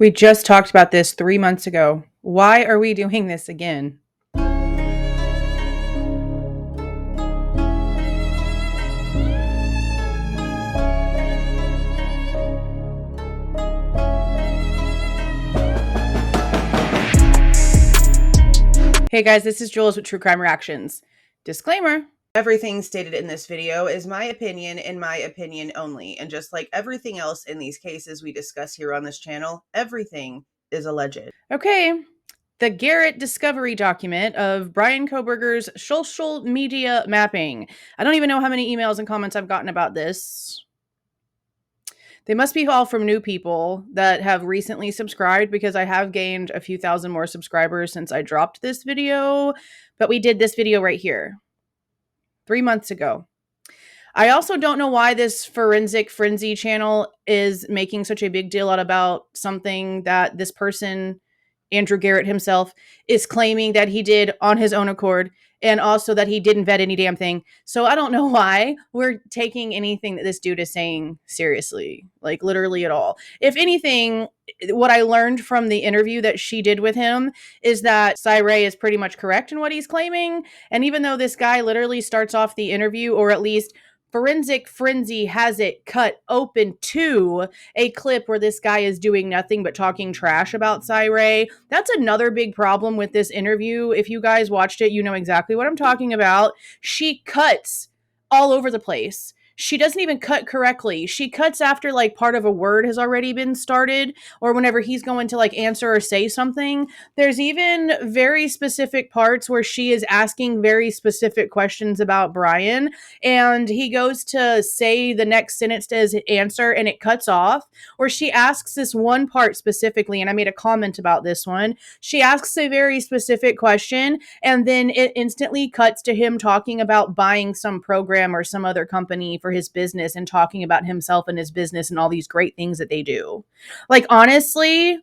We just talked about this 3 months ago. Why are we doing this again? Hey guys, this is Jules with True Crime Reactions. Disclaimer. Everything stated in this video is my opinion and my opinion only. And just like everything else in these cases we discuss here on this channel, everything is alleged. Okay, the Garrett discovery document of Bryan Kohberger's social media mapping. I don't even know how many emails and comments I've gotten about this. They must be all from new people that have recently subscribed because I have gained a few thousand more subscribers since I dropped this video. But we did this video right here 3 months ago. I also don't know why this Forensic Frenzy channel is making such a big deal out about something that this person, Andrew Garrett himself, is claiming that he did on his own accord, and also that he didn't vet any damn thing. So I don't know why we're taking anything that this dude is saying seriously, like literally at all. If anything, what I learned from the interview that she did with him is that Ray is pretty much correct in what he's claiming. And even though this guy literally starts off the interview, or at least Forensic Frenzy has it cut open to a clip where this guy is doing nothing but talking trash about Ray. That's another big problem with this interview. If you guys watched it, you know exactly what I'm talking about. She cuts all over the place. She doesn't even cut correctly. She cuts after like part of a word has already been started, or whenever he's going to like answer or say something. There's even very specific parts where she is asking very specific questions about Bryan, and he goes to say the next sentence to his answer and it cuts off. Or she asks this one part specifically, and I made a comment about this one. She asks a very specific question, and then it instantly cuts to him talking about buying some program or some other company for his business and talking about himself and his business and all these great things that they do. Like, honestly,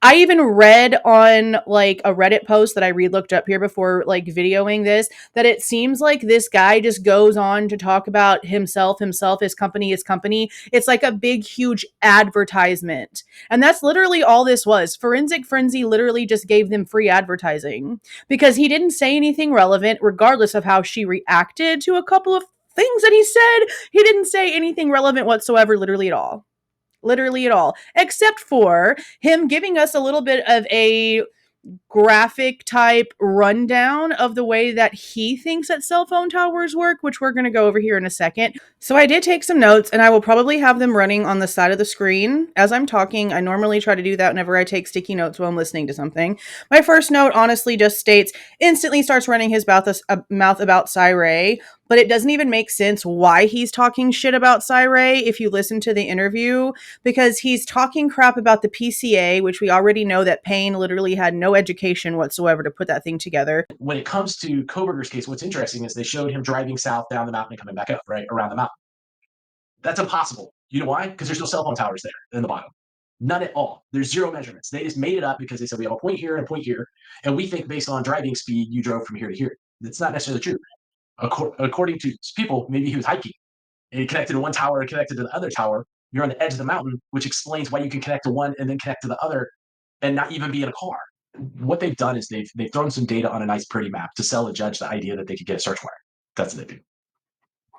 I even read on like a Reddit post that I looked up here before like videoing this, that it seems like this guy just goes on to talk about himself, his company. It's like a big, huge advertisement. And that's literally all this was. Forensic Frenzy literally just gave them free advertising because he didn't say anything relevant, regardless of how she reacted to a couple of things that he said. He didn't say anything relevant whatsoever, literally at all. Literally at all, except for him giving us a little bit of a graphic type rundown of the way that he thinks that cell phone towers work, which we're going to go over here in a second. So I did take some notes, and I will probably have them running on the side of the screen as I'm talking. I normally try to do that whenever I take sticky notes while I'm listening to something. My first note honestly just states, instantly starts running his mouth about Ray, but it doesn't even make sense why he's talking shit about Ray if you listen to the interview, because he's talking crap about the PCA, which we already know that Payne literally had no education whatsoever to put that thing together. When it comes to Kohberger's case, what's interesting is they showed him driving south down the mountain and coming back up, right, around the mountain. That's impossible. You know why? Because there's no cell phone towers there in the bottom. None at all. There's zero measurements. They just made it up because they said we have a point here and a point here, and we think based on driving speed, you drove from here to here. That's not necessarily true. According to people, maybe he was hiking and he connected to one tower and connected to the other tower. You're on the edge of the mountain, which explains why you can connect to one and then connect to the other and not even be in a car. What they've done is they've thrown some data on a nice pretty map to sell a judge the idea that they could get a search warrant. That's what they do.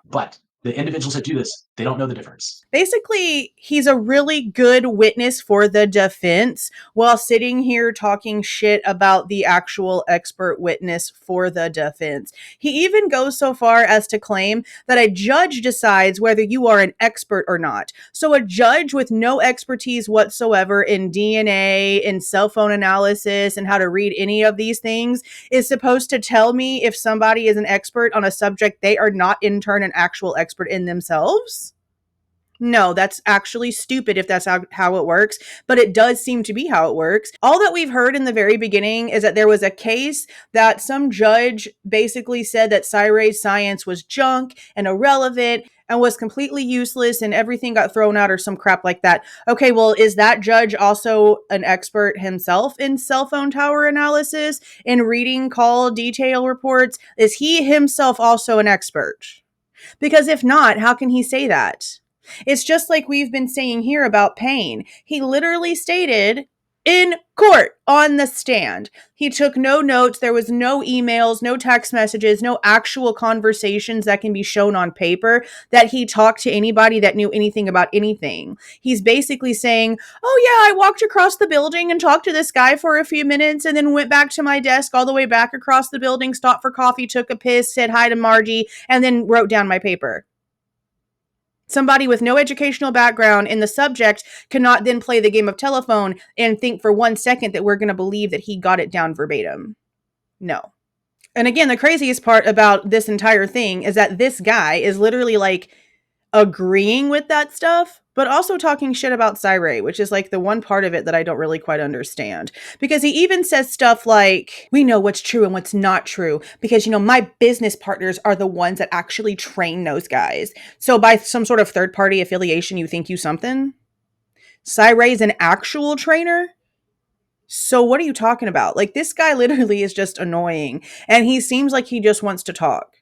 But the individuals that do this, they don't know the difference. Basically, he's a really good witness for the defense while sitting here talking shit about the actual expert witness for the defense. He even goes so far as to claim that a judge decides whether you are an expert or not. So a judge with no expertise whatsoever in DNA, in cell phone analysis, and how to read any of these things is supposed to tell me if somebody is an expert on a subject they are not in turn an actual expert in themselves? No, that's actually stupid if that's how it works, but it does seem to be how it works. All that we've heard in the very beginning is that there was a case that some judge basically said that Ray's science was junk and irrelevant and was completely useless and everything got thrown out or some crap like that. Okay, well, is that judge also an expert himself in cell phone tower analysis, in reading call detail reports? Is he himself also an expert? Because if not, how can he say that? It's just like we've been saying here about Payne. He literally stated in court on the stand. He took no notes. There was no emails, no text messages, no actual conversations that can be shown on paper that he talked to anybody that knew anything about anything. He's basically saying, oh yeah, I walked across the building and talked to this guy for a few minutes and then went back to my desk all the way back across the building, stopped for coffee, took a piss, said hi to Margie, and then wrote down my paper. Somebody with no educational background in the subject cannot then play the game of telephone and think for 1 second that we're going to believe that he got it down verbatim. No. And again, the craziest part about this entire thing is that this guy is literally like agreeing with that stuff, but also talking shit about Cyree, which is like the one part of it that I don't really quite understand. Because he even says stuff like, we know what's true and what's not true because, you know, my business partners are the ones that actually train those guys. So by some sort of third party affiliation, you think you something? Cyree's an actual trainer? So what are you talking about? Like, this guy literally is just annoying and he seems like he just wants to talk.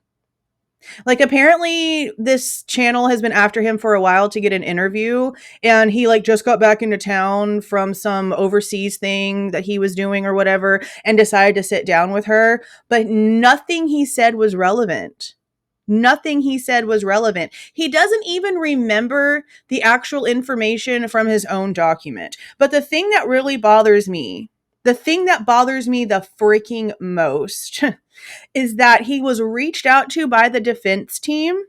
Like, apparently this channel has been after him for a while to get an interview, and he like just got back into town from some overseas thing that he was doing or whatever and decided to sit down with her, but nothing he said was relevant. Nothing he said was relevant. He doesn't even remember the actual information from his own document. But the thing that really bothers me, the freaking most is that he was reached out to by the defense team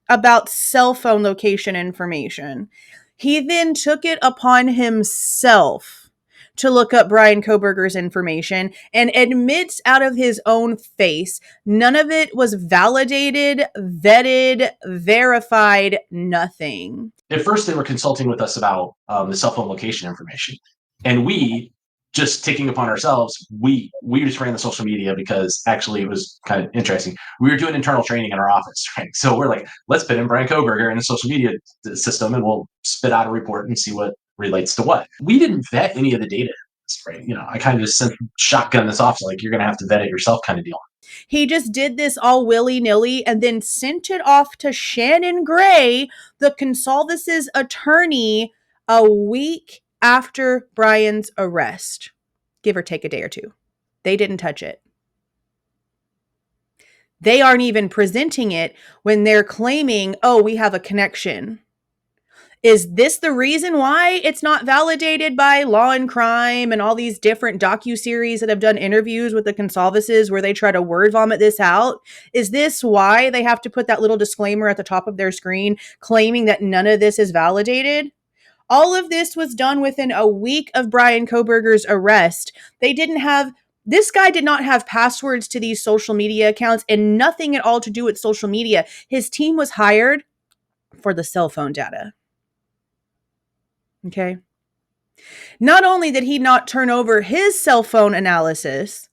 about cell phone location information. He then took it upon himself to look up Bryan Kohberger's information and admits out of his own face none of it was validated, vetted, verified, nothing. At first, they were consulting with us about the cell phone location information, and we just taking upon ourselves, we just ran the social media because actually it was kind of interesting. We were doing internal training in our office, right? So we're like, let's put in Bryan Kohberger in the social media system and we'll spit out a report and see what relates to what. We didn't vet any of the data, right? You know, I kind of just sent shotgun this off, so like, you're going to have to vet it yourself kind of deal. He just did this all willy-nilly and then sent it off to Shannon Gray, the Goncalves' attorney, a week after Bryan's arrest. Give or take a day or two. They didn't touch it. They aren't even presenting it when they're claiming, oh, we have a connection. Is this the reason why it's not validated by Law and Crime and all these different docuseries that have done interviews with the Goncalves where they try to word vomit this out? Is this why they have to put that little disclaimer at the top of their screen claiming that none of this is validated? All of this was done within a week of Bryan Kohberger's arrest. This guy did not have passwords to these social media accounts and nothing at all to do with social media. His team was hired for the cell phone data. Okay. Not only did he not turn over his cell phone analysis,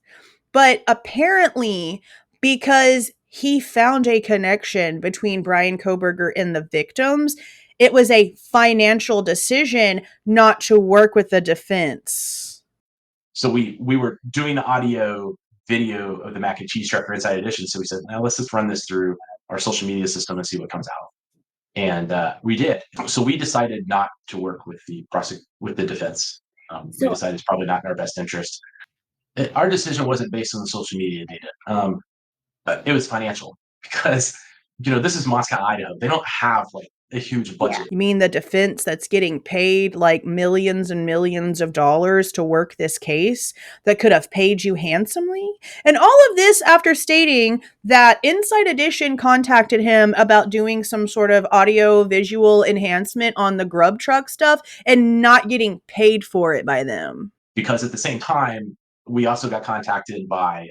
but apparently because he found a connection between Bryan Kohberger and the victims, it was a financial decision not to work with the defense. So we were doing the audio video of the mac and cheese truck for Inside Edition. So we said, now let's just run this through our social media system and see what comes out. And we did. So we decided not to work with the defense. We decided it's probably not in our best interest. Our decision wasn't based on the social media data. But it was financial because, you know, this is Moscow, Idaho. They don't have like a huge budget. You mean the defense that's getting paid like millions and millions of dollars to work this case that could have paid you handsomely? And all of this after stating that Inside Edition contacted him about doing some sort of audio visual enhancement on the grub truck stuff and not getting paid for it by them. Because at the same time, we also got contacted by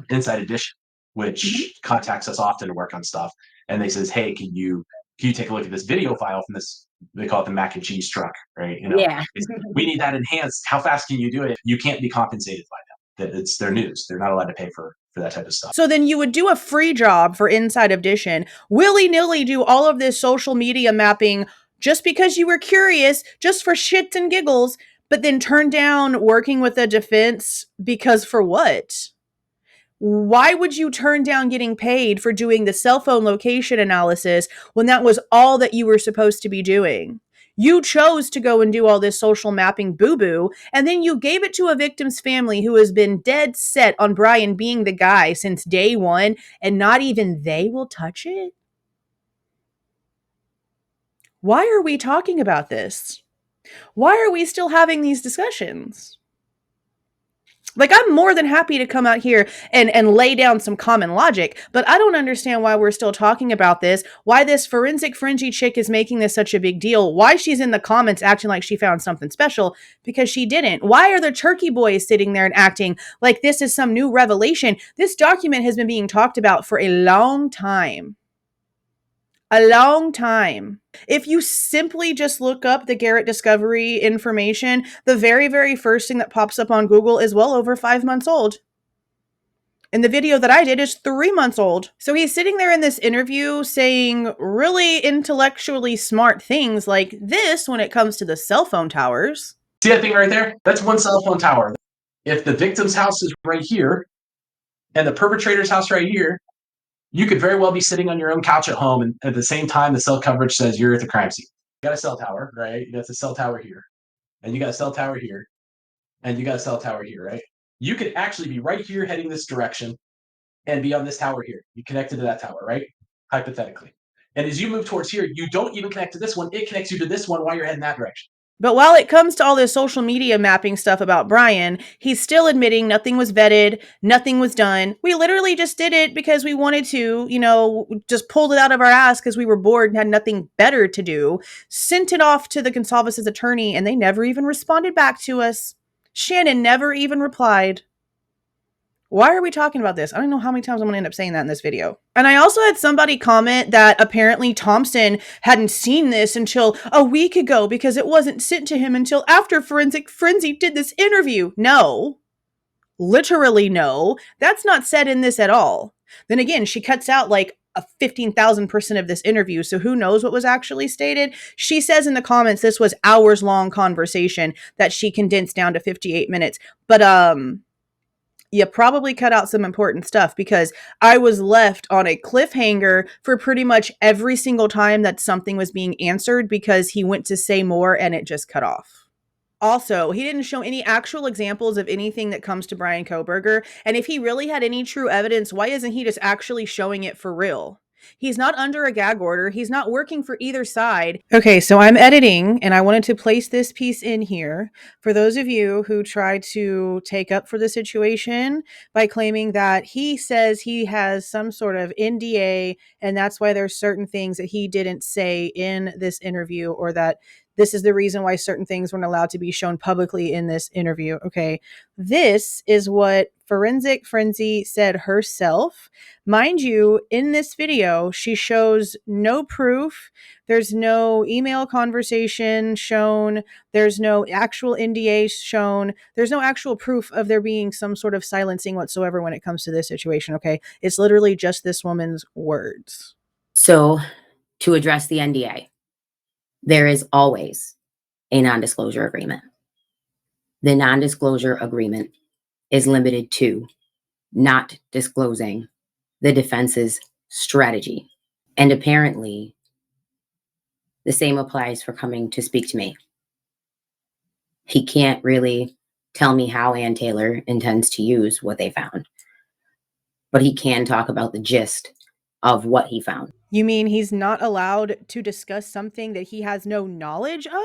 Inside Edition, which contacts us often to work on stuff. And they says, hey, can you take a look at this video file from this, they call it the mac and cheese truck, right? You know, Yeah. We need that enhanced. How fast can you do it? You can't be compensated by them. That it's their news. They're not allowed to pay for that type of stuff. So then you would do a free job for Inside Edition, willy-nilly do all of this social media mapping just because you were curious, just for shits and giggles, but then turn down working with the defense because for what? Why would you turn down getting paid for doing the cell phone location analysis when that was all that you were supposed to be doing? You chose to go and do all this social mapping boo-boo, and then you gave it to a victim's family who has been dead set on Bryan being the guy since day one, and not even they will touch it? Why are we talking about this? Why are we still having these discussions? Like, I'm more than happy to come out here and lay down some common logic, but I don't understand why we're still talking about this, why this forensic fringy chick is making this such a big deal, why she's in the comments acting like she found something special, because she didn't. Why are the turkey boys sitting there and acting like this is some new revelation? This document has been being talked about for a long time. A long time. If you simply just look up the Garrett discovery information, the very, very first thing that pops up on Google is well over 5 months old. And the video that I did is 3 months old. So he's sitting there in this interview saying really intellectually smart things like this when it comes to the cell phone towers. See that thing right there? That's one cell phone tower. If the victim's house is right here and the perpetrator's house right here, you could very well be sitting on your own couch at home, and at the same time, the cell coverage says you're at the crime scene. You got a cell tower, right? You got a cell tower here, and you got a cell tower here, and you got a cell tower here, right? You could actually be right here heading this direction and be on this tower here. You connected to that tower, right? Hypothetically. And as you move towards here, you don't even connect to this one. It connects you to this one while you're heading that direction. But while it comes to all this social media mapping stuff about Bryan, he's still admitting nothing was vetted, nothing was done. We literally just did it because we wanted to, just pulled it out of our ass because we were bored and had nothing better to do. Sent it off to the Goncalves' attorney, and they never even responded back to us. Shannon never even replied. Why are we talking about this? I don't know how many times I'm going to end up saying that in this video. And I also had somebody comment that apparently Thompson hadn't seen this until a week ago because it wasn't sent to him until after Forensic Frenzy did this interview. No. Literally no. That's not said in this at all. Then again, she cuts out like a 15,000% of this interview, so who knows what was actually stated. She says in the comments this was hours-long conversation that she condensed down to 58 minutes. But, you probably cut out some important stuff because I was left on a cliffhanger for pretty much every single time that something was being answered because he went to say more and it just cut off. Also, he didn't show any actual examples of anything that comes to Bryan Kohberger. And if he really had any true evidence, why isn't he just actually showing it for real? He's not under a gag order. He's not working for either side. Okay, so I'm editing and I wanted to place this piece in here for those of you who try to take up for the situation by claiming that he says he has some sort of NDA and that's why there's certain things that he didn't say in this interview, or that this is the reason why certain things weren't allowed to be shown publicly in this interview. Okay, this is what Forensic Frenzy said herself. Mind you, in this video, she shows no proof. There's no email conversation shown. There's no actual NDA shown. There's no actual proof of there being some sort of silencing whatsoever when it comes to this situation, okay? It's literally just this woman's words. So, to address the NDA, there is always a non-disclosure agreement. The non-disclosure agreement is limited to not disclosing the defense's strategy. And apparently, the same applies for coming to speak to me. He can't really tell me how Ann Taylor intends to use what they found, but he can talk about the gist of what he found. You mean he's not allowed to discuss something that he has no knowledge of?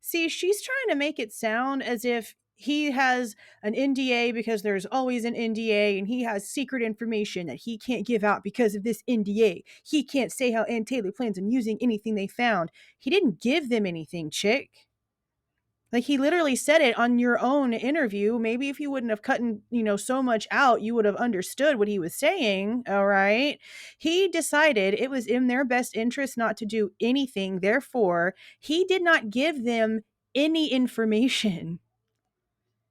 See, she's trying to make it sound as if he has an NDA because there's always an NDA and he has secret information that he can't give out because of this NDA. He can't say how Ann Taylor plans on using anything they found. He didn't give them anything, chick. Like, he literally said it on your own interview. Maybe if you wouldn't have cut, so much out, you would have understood what he was saying. All right. He decided it was in their best interest not to do anything. Therefore, he did not give them any information.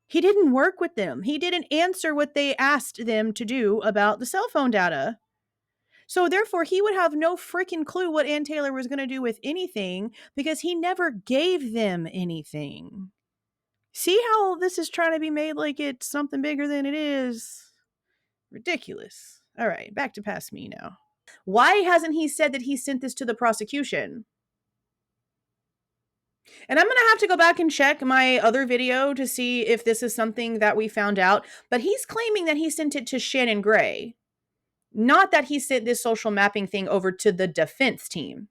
He didn't work with them. He didn't answer what they asked them to do about the cell phone data. So therefore, he would have no freaking clue what Ann Taylor was going to do with anything because he never gave them anything. See how this is trying to be made like it's something bigger than it is? Ridiculous. All right, back to past me now. Why hasn't he said that he sent this to the prosecution? And I'm going to have to go back and check my other video to see if this is something that we found out. But he's claiming that he sent it to Shannon Gray, not that he sent this social mapping thing over to the defense team.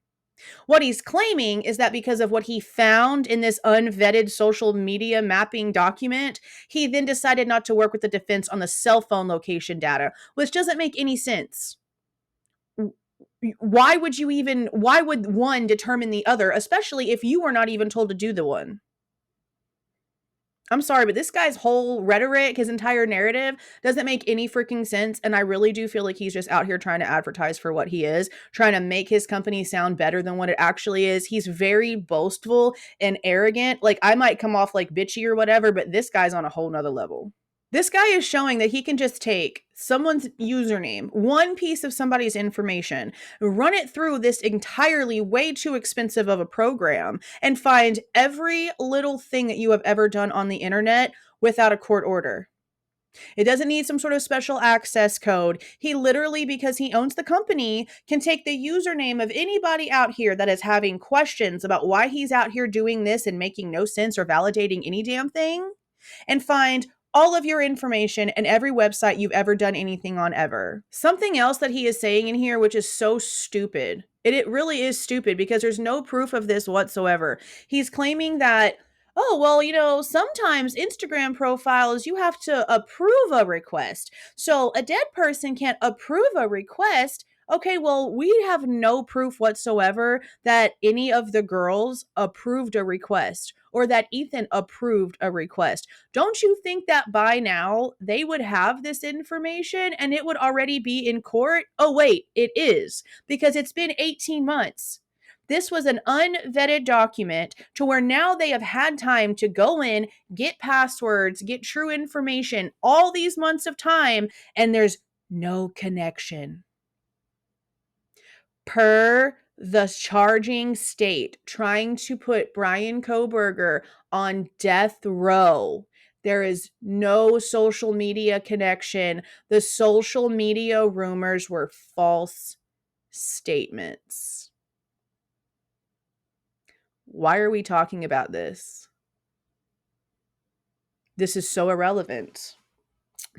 What he's claiming is that because of what he found in this unvetted social media mapping document, he then decided not to work with the defense on the cell phone location data, which doesn't make any sense. Why would one determine the other, especially if you were not even told to do the one? I'm sorry, but this guy's whole rhetoric, his entire narrative doesn't make any freaking sense. And I really do feel like he's just out here trying to advertise for what he is, trying to make his company sound better than what it actually is. He's very boastful and arrogant. Like, I might come off like bitchy or whatever, but this guy's on a whole nother level. This guy is showing that he can just take someone's username, one piece of somebody's information, run it through this entirely way too expensive of a program, and find every little thing that you have ever done on the internet without a court order. It doesn't need some sort of special access code. He literally, because he owns the company, can take the username of anybody out here that is having questions about why he's out here doing this and making no sense or validating any damn thing, and find all of your information and every website you've ever done anything on ever. Something else that he is saying in here, which is so stupid. It really is stupid because there's no proof of this whatsoever. He's claiming that, oh, well, sometimes Instagram profiles, you have to approve a request. So a dead person can't approve a request. Okay, well, we have no proof whatsoever that any of the girls approved a request or that Ethan approved a request. Don't you think that by now they would have this information and it would already be in court? Oh, wait, it is, because it's been 18 months. This was an unvetted document to where now they have had time to go in, get passwords, get true information, all these months of time, and there's no connection. Per the charging state trying to put Bryan Kohberger on death row, there is no social media connection. The social media rumors were false statements. Why are we talking about this? This is so irrelevant.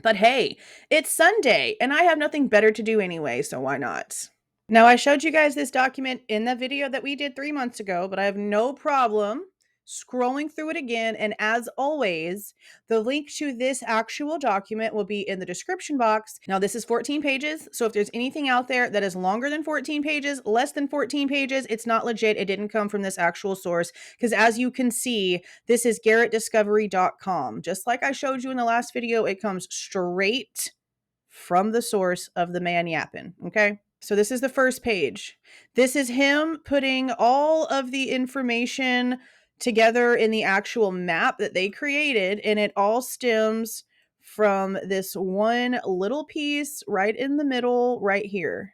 But hey, it's Sunday and I have nothing better to do anyway, so why not? Now, I showed you guys this document in the video that we did 3 months ago, but I have no problem scrolling through it again. And as always, the link to this actual document will be in the description box. Now, this is 14 pages. So if there's anything out there that is longer than 14 pages, less than 14 pages, it's not legit. It didn't come from this actual source. Because as you can see, this is GarrettDiscovery.com. Just like I showed you in the last video, it comes straight from the source of the man yapping. Okay. So this is the first page. This is him putting all of the information together in the actual map that they created, and it all stems from this one little piece right in the middle right here.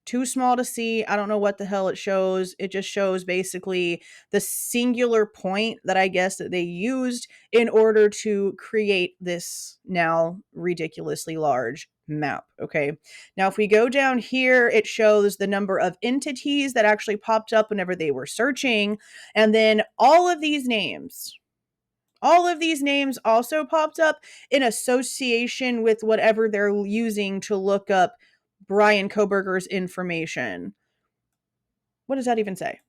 Too small to see. I don't know what the hell it shows. It just shows basically the singular point that I guess that they used in order to create this now ridiculously large map. Okay. Now, if we go down here, it shows the number of entities that actually popped up whenever they were searching. And then all of these names also popped up in association with whatever they're using to look up Bryan Kohberger's information. What does that even say?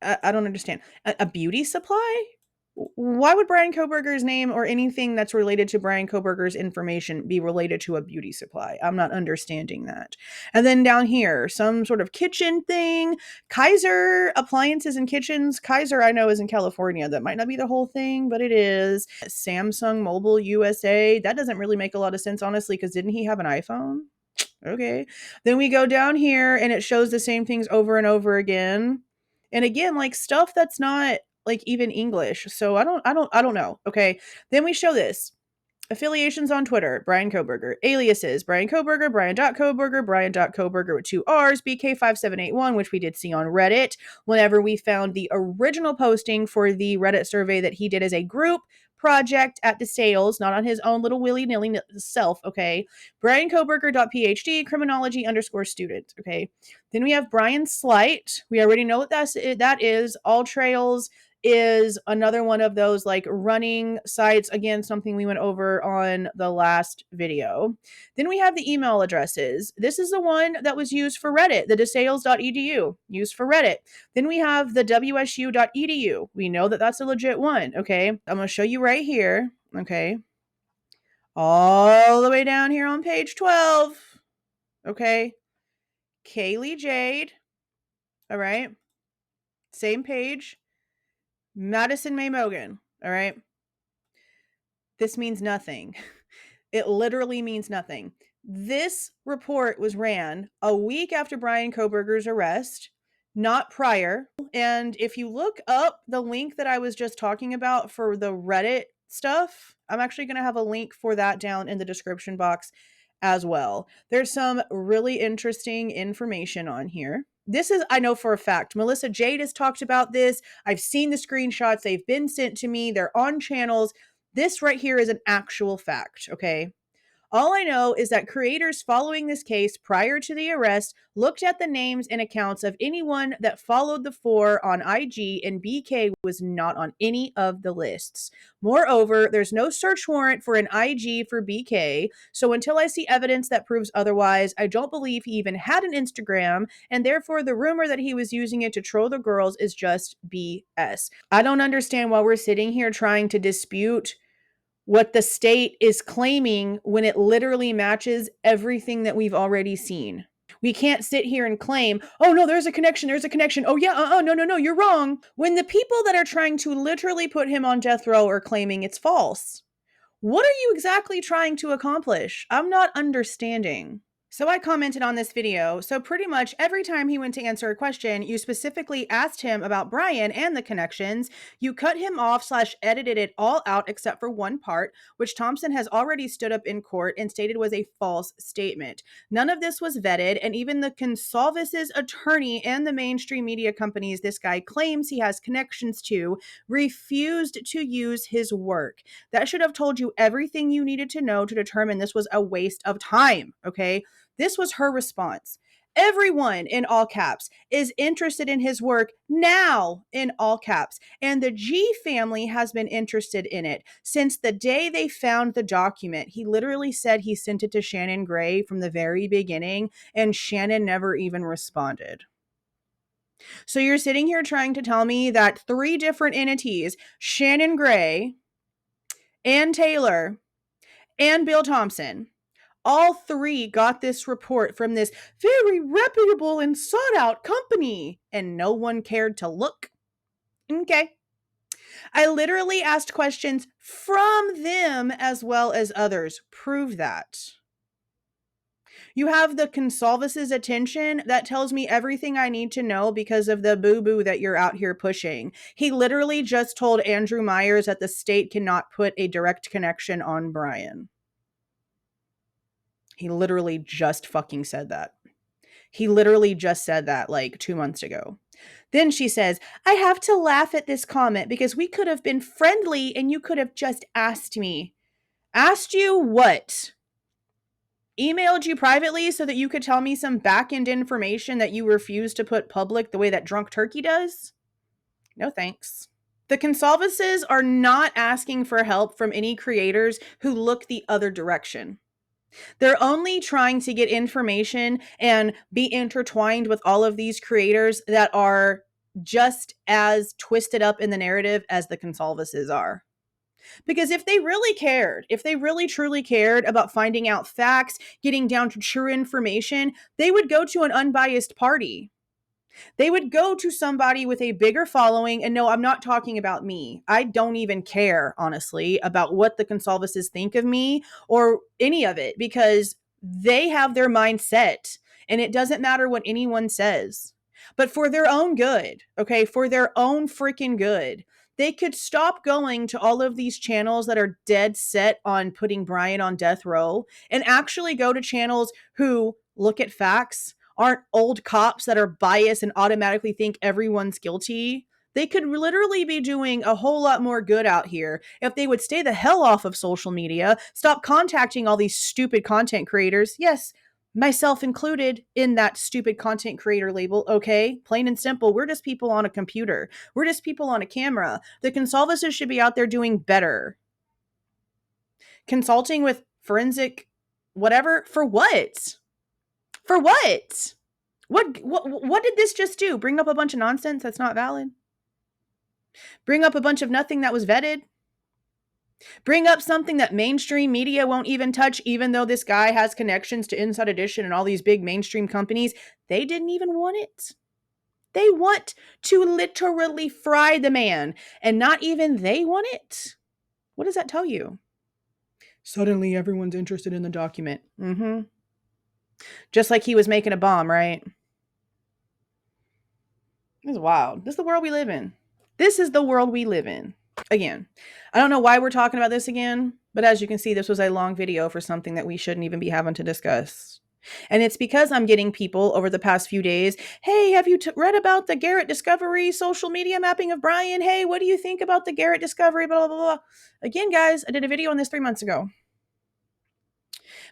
I don't understand. A beauty supply? Why would Bryan Kohberger's name or anything that's related to Bryan Kohberger's information be related to a beauty supply? I'm not understanding that. And then down here, some sort of kitchen thing. Kaiser Appliances and Kitchens. Kaiser, I know, is in California. That might not be the whole thing, but it is. Samsung Mobile USA. That doesn't really make a lot of sense, honestly, because didn't he have an iPhone? Okay. Then we go down here and it shows the same things over and over again. And again, like stuff that's not like even English. So I don't know. Okay. Then we show this. Affiliations on Twitter, Bryan Kohberger. Aliases, Bryan Kohberger, Bryan.Kohberger, Bryan.Kohberger with 2 R's, BK5781, which we did see on Reddit whenever we found the original posting for the Reddit survey that he did as a group project at the sales, not on his own little willy-nilly self, okay? Bryan Kohberger.PhD, criminology_student, okay? Then we have Brian Slight. We already know what that is. All Trails is another one of those like running sites. Again, something we went over on the last video. Then we have the email addresses. This is the one that was used for Reddit, the desales.edu, used for Reddit. Then we have the wsu.edu. We know that that's a legit one. Okay. I'm going to show you right here. Okay. All the way down here on page 12. Okay. Kaylee Jade. All right. Same page. Madison May Mogen. All right. This means nothing. It literally means nothing. This report was ran a week after Bryan Kohberger's arrest, not prior. And if you look up the link that I was just talking about for the Reddit stuff, I'm actually going to have a link for that down in the description box as well. There's some really interesting information on here. This is, I know for a fact, Melissa Jade has talked about this. I've seen the screenshots. They've been sent to me. They're on channels. This right here is an actual fact, okay? All I know is that creators following this case prior to the arrest looked at the names and accounts of anyone that followed the four on IG, and BK was not on any of the lists. Moreover, there's no search warrant for an IG for BK, so until I see evidence that proves otherwise, I don't believe he even had an Instagram, and therefore the rumor that he was using it to troll the girls is just BS. I don't understand why we're sitting here trying to dispute what the state is claiming when it literally matches everything that we've already seen. We can't sit here and claim, oh no, there's a connection. Oh yeah, no, you're wrong. When the people that are trying to literally put him on death row are claiming it's false. What are you exactly trying to accomplish? I'm not understanding. So I commented on this video. So pretty much every time he went to answer a question, you specifically asked him about Bryan and the connections. You cut him off / edited it all out except for one part, which Thompson has already stood up in court and stated was a false statement. None of this was vetted, and even the Goncalves' attorney and the mainstream media companies this guy claims he has connections to refused to use his work. That should have told you everything you needed to know to determine this was a waste of time, okay? This was her response. Everyone, in all caps, is interested in his work now, in all caps. And the G family has been interested in it since the day they found the document. He literally said he sent it to Shannon Gray from the very beginning, and Shannon never even responded. So you're sitting here trying to tell me that 3 different entities, Shannon Gray, Ann Taylor, and Bill Thompson, all 3 got this report from this very reputable and sought out company, and no one cared to look. Okay. I literally asked questions from them as well as others. Prove that. You have the Goncalves' attention. That tells me everything I need to know because of the boo-boo that you're out here pushing. He literally just told Andrew Myers that the state cannot put a direct connection on Bryan. He literally just fucking said that. He literally just said that like 2 months ago. Then she says, I have to laugh at this comment because we could have been friendly and you could have just asked me. Asked you what? Emailed you privately so that you could tell me some back-end information that you refuse to put public the way that Drunk Turkey does? No thanks. The Goncalves' are not asking for help from any creators who look the other direction. They're only trying to get information and be intertwined with all of these creators that are just as twisted up in the narrative as the Goncalves' are. Because if they really cared, if they really truly cared about finding out facts, getting down to true information, they would go to an unbiased party. They would go to somebody with a bigger following. And no, I'm not talking about me. I don't even care, honestly, about what the Goncalves' think of me or any of it because they have their mind set and it doesn't matter what anyone says. But for their own good, okay, for their own freaking good, they could stop going to all of these channels that are dead set on putting Bryan on death row and actually go to channels who look at facts, aren't old cops that are biased and automatically think everyone's guilty. They could literally be doing a whole lot more good out here if they would stay the hell off of social media, stop contacting all these stupid content creators. Yes, myself included in that stupid content creator label. Okay, plain and simple. We're just people on a computer. We're just people on a camera. The Goncalveses should be out there doing better. Consulting with forensic whatever. For what? For what? What did this just do? Bring up a bunch of nonsense that's not valid? Bring up a bunch of nothing that was vetted? Bring up something that mainstream media won't even touch, even though this guy has connections to Inside Edition and all these big mainstream companies? They didn't even want it. They want to literally fry the man, and not even they want it. What does that tell you? Suddenly everyone's interested in the document. Just like he was making a bomb, right? This is wild. This is the world we live in. This is the world we live in. Again, I don't know why we're talking about this again, but as you can see, this was a long video for something that we shouldn't even be having to discuss. And it's because I'm getting people over the past few days, hey, have you read about the Garrett discovery, social media mapping of Bryan? Hey, what do you think about the Garrett discovery, blah, blah, blah. Again, guys, I did a video on this 3 months ago.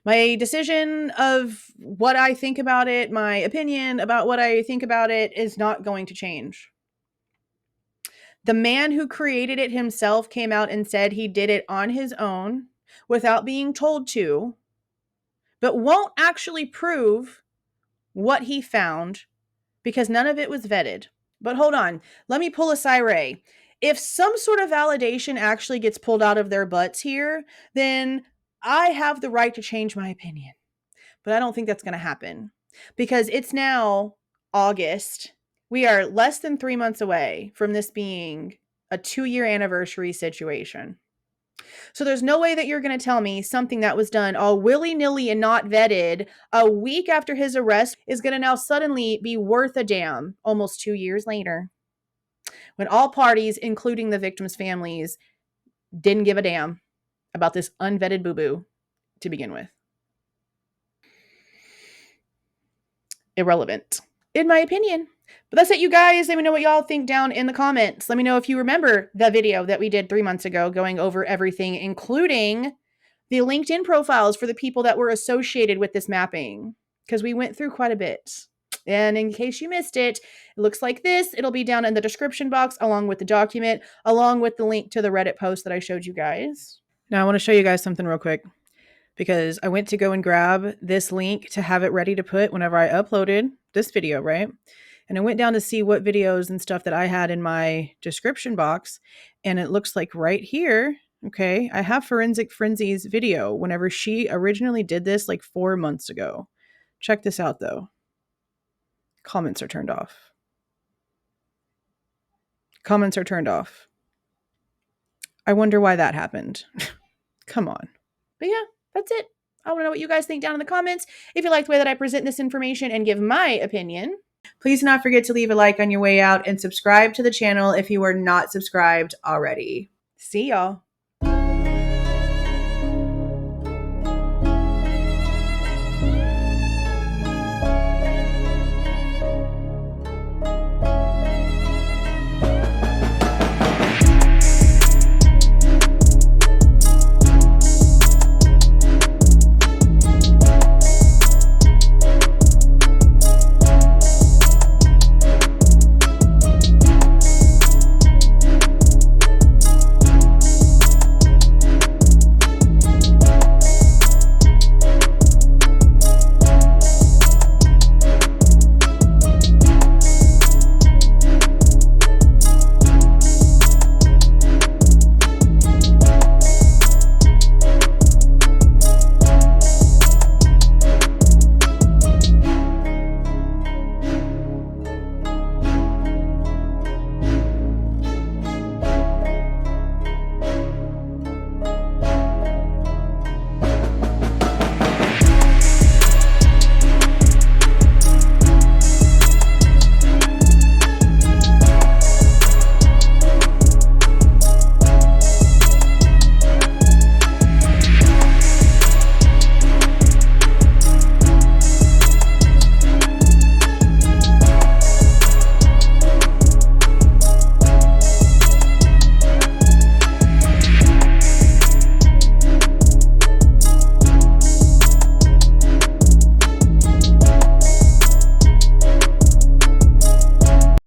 My decision of what I think about it, my opinion about what I think about it is not going to change. The man who created it himself came out and said he did it on his own without being told to, but won't actually prove what he found because none of it was vetted. But hold on, let me pull a siren. If some sort of validation actually gets pulled out of their butts here, then I have the right to change my opinion. But I don't think that's going to happen because it's now August. We are less than 3 months away from this being a 2-year anniversary situation. So there's no way that you're going to tell me something that was done all willy-nilly and not vetted a week after his arrest is going to now suddenly be worth a damn almost 2 years later, when all parties, including the victims' families, didn't give a damn about this unvetted boo-boo to begin with. Irrelevant, in my opinion. But that's it, you guys. Let me know what y'all think down in the comments. Let me know if you remember the video that we did 3 months ago going over everything, including the LinkedIn profiles for the people that were associated with this mapping, because we went through quite a bit. And in case you missed it, it looks like this. It'll be down in the description box along with the document, along with the link to the Reddit post that I showed you guys. Now I want to show you guys something real quick, because I went to go and grab this link to have it ready to put whenever I uploaded this video, right? And I went down to see what videos and stuff that I had in my description box. And it looks like right here, okay, I have Forensic Frenzy's video whenever she originally did this like 4 months ago. Check this out though. Comments are turned off. Comments are turned off. I wonder why that happened. Come on. But yeah, that's it. I want to know what you guys think down in the comments. If you like the way that I present this information and give my opinion, please do not forget to leave a like on your way out and subscribe to the channel if you are not subscribed already. See y'all.